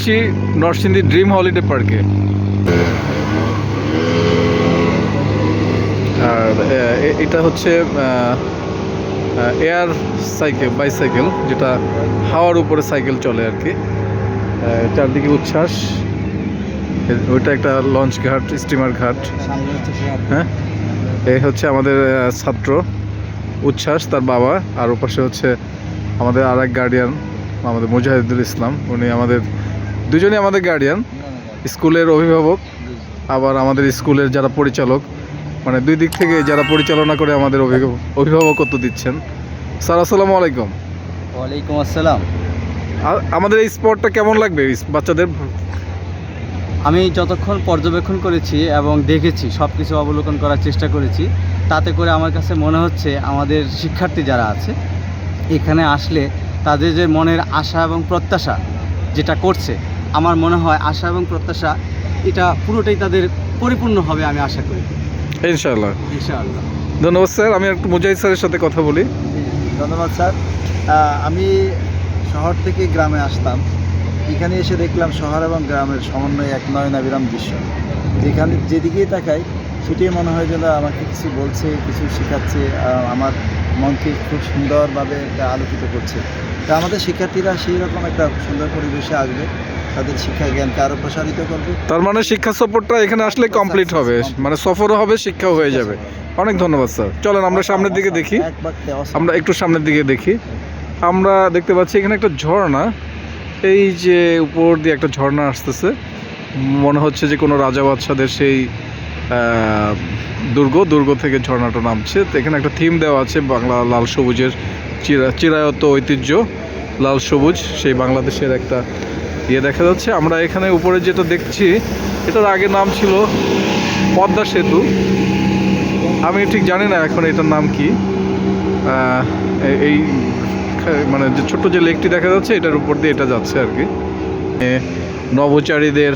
আসি Narsingdi dream holiday পার্কে। আর এটা হচ্ছে এয়ার বাইসাইকেল, যেটা হাওয়ার উপরে সাইকেল চলে আর কি। চারদিকে উচ্ছ্বাস, ওইটা একটা লঞ্চ ঘাট, স্টিমার ঘাট। হ্যাঁ, এই হচ্ছে আমাদের ছাত্র উচ্ছ্বাস, তার বাবা। আর ওপাশে হচ্ছে আমাদের আর এক গার্ডিয়ান, আমাদের মুজাহিদুল ইসলাম। উনি দুজনই আমাদের গার্ডিয়ান, স্কুলের অভিভাবক, আবার আমাদের স্কুলের যারা পরিচালক, মানে দুই দিক থেকে যারা পরিচালনা করে আমাদের অভিভাবকত্ব দিচ্ছেন। স্যার আসসালামু আলাইকুম। ওয়ালাইকুম আসসালাম। আমাদের এই স্পটটা কেমন লাগবে বাচ্চাদের? আমি যতক্ষণ পর্যবেক্ষণ করেছি এবং দেখেছি, সব কিছু অবলোকন করার চেষ্টা করেছি, তাতে করে আমার কাছে মনে হচ্ছে আমাদের শিক্ষার্থী যারা আছে এখানে আসলে তাদের যে মনের আশা এবং প্রত্যাশা যেটা করছে, আমার মনে হয় আশা এবং প্রত্যাশা এটা পুরোটাই তাদের পরিপূর্ণ হবে, আমি আশা করি ইনশাআল্লাহ। ইনশাআল্লাহ। ধন্যবাদ স্যার। আমি একটু মুজাহিদ স্যারের সাথে কথা বলি। ধন্যবাদ স্যার। আমি শহর থেকে গ্রামে আসতাম, এখানে এসে দেখলাম শহর এবং গ্রামের সমন্বয়ে এক নয়নাভিরাম দৃশ্য। যেখানে যেদিকেই তাকাই সেটাই মনে হয় যেন আমাকে কিছু বলছে, কিছু শেখাচ্ছে, আমার মনকে খুব সুন্দরভাবে আলোকিত করছে। তা আমাদের শিক্ষার্থীরা সেই রকম একটা সুন্দর পরিবেশে আসবে, তাদের শিক্ষা জ্ঞানকে আরও প্রসারিত করবে। তার মানে শিক্ষা সফরটা এখানে আসলে কমপ্লিট হবে, মানে সফরও হবে, শিক্ষাও হয়ে যাবে। অনেক ধন্যবাদ স্যার। চলেন আমরা সামনের দিকে দেখি। আমরা একটু সামনের দিকে দেখি। আমরা দেখতে পাচ্ছি এখানে একটা ঝর্ণা, এই যে উপর দিয়ে একটা ঝর্ণা আসতেছে। মনে হচ্ছে যে কোনো রাজা বাদশাদের সেই দুর্গ থেকে ঝর্ণাটা নামছে। তো এখানে একটা থিম দেওয়া আছে, বাংলা লাল সবুজের চিরায়ত ঐতিহ্য, লাল সবুজ, সেই বাংলাদেশের একটা ইয়ে দেখা যাচ্ছে। আমরা এখানে উপরে যেটা দেখছি, এটার আগে নাম ছিল পদ্মা সেতু। আমি ঠিক জানি না এখন এটার নাম কি। এই মানে যে ছোট্ট যে লেকটি দেখা যাচ্ছে, এটার উপর দিয়ে এটা যাচ্ছে আর কি। নভোচারীদের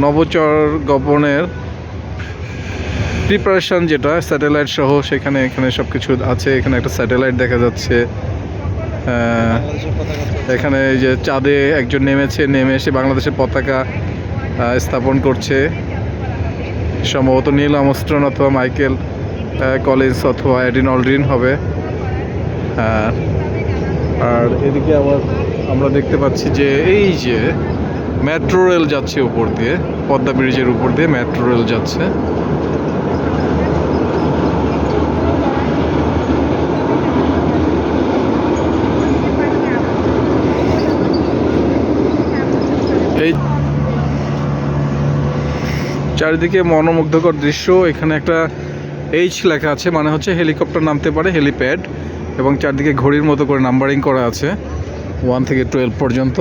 নভোচারগমনের প্রিপারেশন, যেটা স্যাটেলাইট সহ, এখানে সব কিছু আছে। এখানে একটা স্যাটেলাইট দেখা যাচ্ছে। এখানে এই যে চাঁদে একজন নেমে এসে বাংলাদেশের পতাকা স্থাপন করছে, সম্ভবত নীল আমস্ট্রন অথবা মাইকেল কলিন্স অথবা এডিন অলড্রিন হবে। আর এদিকে আবার আমরা দেখতে পাচ্ছি যে এই যে মেট্রো রেল যাচ্ছে উপর দিয়ে, পদ্মা ব্রিজের উপর দিয়ে মেট্রো রেল যাচ্ছে। এই চারিদিকে মনোমুগ্ধকর দৃশ্য। এখানে একটা এইচ লেখা আছে, মানে হচ্ছে হেলিকপ্টার নামতে পারে, হেলিপ্যাড। এবং চারদিকে ঘড়ির মতো করে নাম্বারিং করা আছে 1 থেকে 12 পর্যন্ত।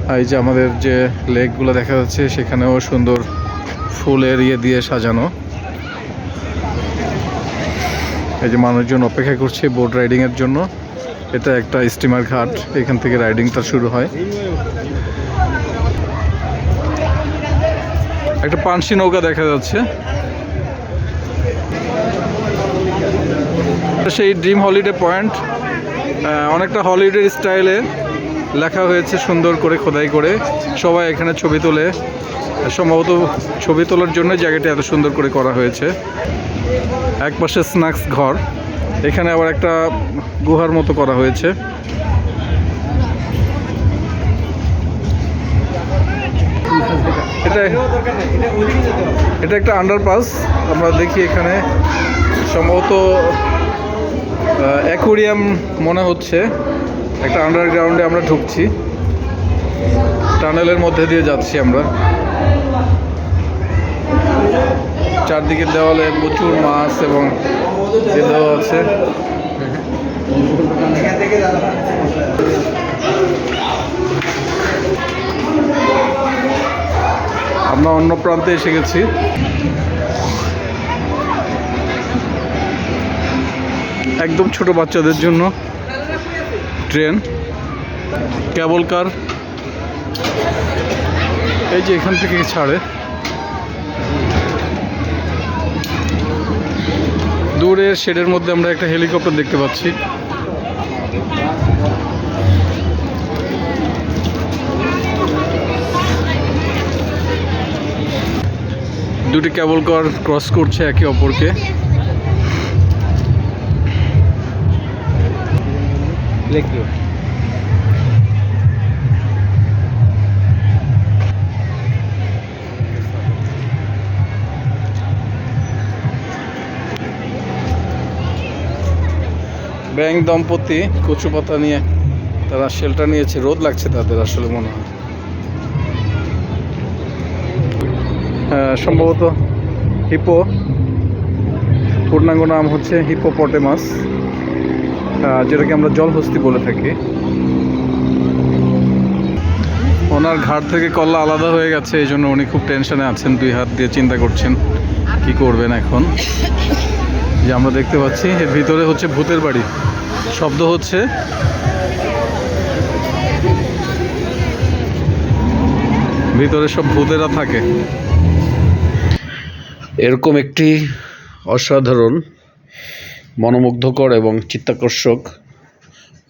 আর এই যে আমাদের যে লেকগুলো দেখা যাচ্ছে, সেখানেও সুন্দর ফুলের ইয়ে দিয়ে সাজানো। এই যে মানুষজন অপেক্ষা করছে বোট রাইডিংয়ের জন্য। এটা একটা স্টিমার ঘাট, এখান থেকে রাইডিংটা শুরু হয়। একটা পানসি নৌকা দেখা যাচ্ছে। সেই ড্রিম হলিডে পয়েন্ট, অনেকটা হলিডের স্টাইলে লেখা হয়েছে, সুন্দর করে খোদাই করে। সবাই এখানে ছবি তোলে, সম্ভবত ছবি তোলার জন্য জায়গাটা এত সুন্দর করে করা হয়েছে। একপাশে স্ন্যাক্স ঘর, এখানে আবার একটা গুহার মতো করা হয়েছে। এটা একটা আন্ডারপাস। আমরা দেখি এখানে সম্ভবত অ্যাকোয়ারিয়াম মনে হচ্ছে। একটা আন্ডারগ্রাউন্ডে আমরা ঢুকছি, টানেলের মধ্যে দিয়ে যাচ্ছি আমরা। চারদিকে দেওয়ালে প্রচুর মাছ এবং দেওয়া আছে। আমরা অন্য প্রান্তে এসে গেছি। একদম ছোট বাচ্চাদের জন্য ট্রেন, কেবল কার। এই যে এখান থেকে ছাড়ে, দূরের শেডের মধ্যে আমরা একটা হেলিকপ্টার দেখতে পাচ্ছি। দুটি কেবল কার ক্রস করছে একে অপরকে। ব্যাং দম্পতি কচু পাতা নিয়ে তারা শেল্টার নিয়েছে, রোদ লাগছে তাদের আসলে মনে হয়। সম্ভবত হিপো, পূর্ণাঙ্গ নাম হচ্ছে হিপোপটেমাস, যেটাকে আমরা জলহস্তি বলে থাকি। ওনার ঘাট থেকে কল্লা আলাদা হয়ে গেছে, এই জন্য উনি খুব টেনশনে আছেন, 2 হাত দিয়ে চিন্তা করছেন কি করবেন এখন। যে আমরা দেখতে পাচ্ছি এর ভিতরে হচ্ছে ভূতের বাড়ি, শব্দ হচ্ছে। ভিতরে সব ভূতেরা থাকে। এরকম একটি অসাধারণ, মনোমুগ্ধকর এবং চিত্তাকর্ষক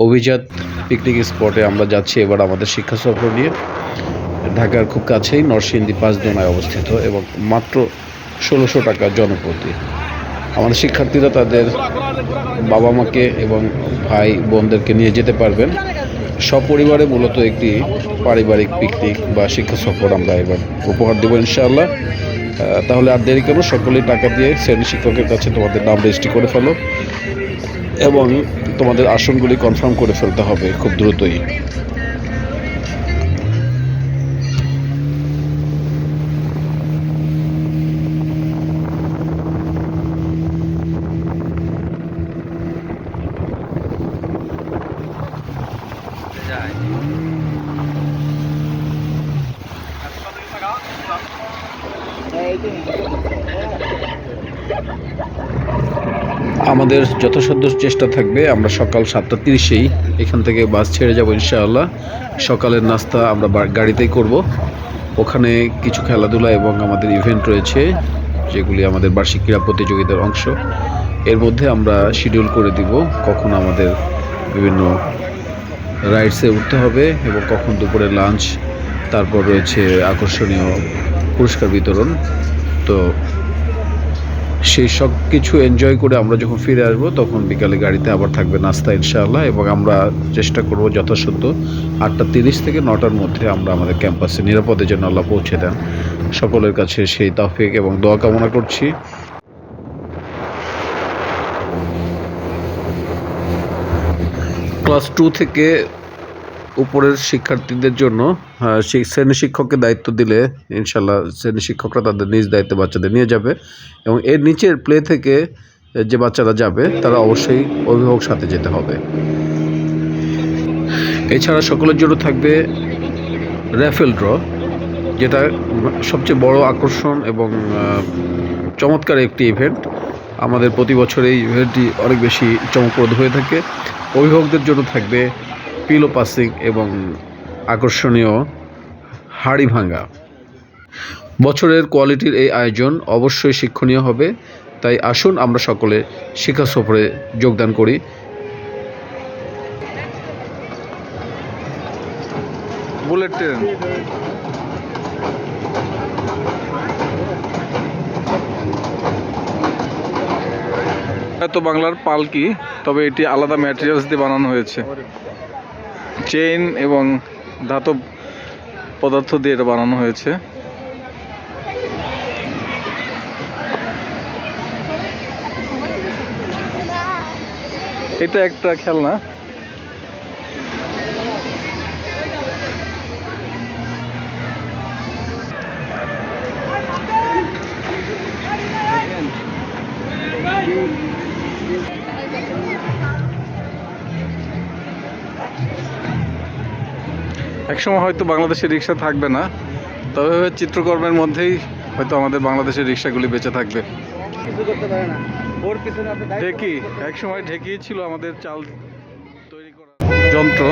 অভিজাত পিকনিক স্পটে আমরা যাচ্ছি এবার আমাদের শিক্ষা সফর নিয়ে। ঢাকার খুব কাছেই নরসিংদী 5 জনায় অবস্থিত এবং মাত্র 1600 টাকা জনপ্রতি। আমাদের শিক্ষার্থীরা তাদের বাবা মাকে এবং ভাই বোনদেরকে নিয়ে যেতে পারবেন। সপরিবারে মূলত একটি পারিবারিক পিকনিক বা শিক্ষা সফর আমরা এবার উপহার দেবো ইনশাআল্লাহ। তাহলে আর দেরি কেন, সকলেই টাকা দিয়ে শ্রেণী শিক্ষকের কাছে তোমাদের নাম রেজিস্ট্রি করে ফেলো এবং তোমাদের আসনগুলি কনফার্ম করে ফেলতে হবে খুব দ্রুতই। আমাদের যথাসাধ্য চেষ্টা থাকবে আমরা সকাল 7:30-এই এখান থেকে বাস ছেড়ে যাব ইনশাআল্লাহ। সকালের নাস্তা আমরা গাড়িতেই করব। ওখানে কিছু খেলাধুলা এবং আমাদের ইভেন্ট রয়েছে যেগুলি আমাদের বার্ষিক ক্রীড়া প্রতিযোগিতার অংশ। এর মধ্যে আমরা শিডিউল করে দিব কখন আমাদের বিভিন্ন রাইডসে উঠতে হবে এবং কখন দুপুরে লাঞ্চ, তারপর রয়েছে আকর্ষণীয় পুরস্কার বিতরণ। তো সেই সব কিছু এনজয় করে আমরা যখন ফিরে আসবো তখন বিকালে গাড়িতে আবার থাকবে নাস্তা ইনশাআল্লাহ। এবং আমরা চেষ্টা করব যথাসাধ্য 8:30 থেকে 9টার মধ্যে আমরা আমাদের ক্যাম্পাসে নিরাপদে যেন আল্লাহ পৌঁছে দেন। সকলের কাছে সেই তৌফিক এবং দোয়া কামনা করছি। ক্লাস 2 থেকে উপরের শিক্ষার্থীদের জন্য শ্রেণী শিক্ষককে দায়িত্ব দিলে ইনশাল্লাহ শ্রেণী শিক্ষকরা তাদের নিজ দায়িত্বে বাচ্চাদের নিয়ে যাবে এবং এর নিচের প্লে থেকে যে বাচ্চারা যাবে তারা অবশ্যই অভিভাবক সাথে যেতে হবে। এছাড়া সকলের জন্য থাকবে র্যাফেল ড্র, যেটা সবচেয়ে বড় আকর্ষণ এবং চমৎকার একটি ইভেন্ট। আমাদের প্রতি বছর এই ইভেন্টটি অনেক বেশি চমকপ্রদ হয়ে থাকে। অভিভাবকদের জন্য থাকবে পিলো পাসিং এবং আকর্ষণীয় হাড়ি ভাঙা। বছরের কোয়ালিটির এই আয়োজন অবশ্যই শিক্ষণীয় হবে, তাই আসুন আমরা সকলে শিক্ষা সফরে যোগদান করি। বুলেট ট্রেন এত বাংলার পালকি, তবে এটি আলাদা ম্যাটেরিয়ালস দিয়ে বানানো হয়েছে। চেইন এবং ধাতব পদার্থ দিয়ে এটা বানানো হয়েছে। এটা একটা খেলনা। একসময় হয়তো বাংলাদেশের রিক্সা থাকবে না, তবে চিত্রকর্মের মধ্যেই হয়তো আমাদের বাংলাদেশের রিক্সাগুলি বেঁচে থাকবে। ঢেকি, একসময় ঢেকি ছিল আমাদের চাল তৈরি করা যন্ত্র।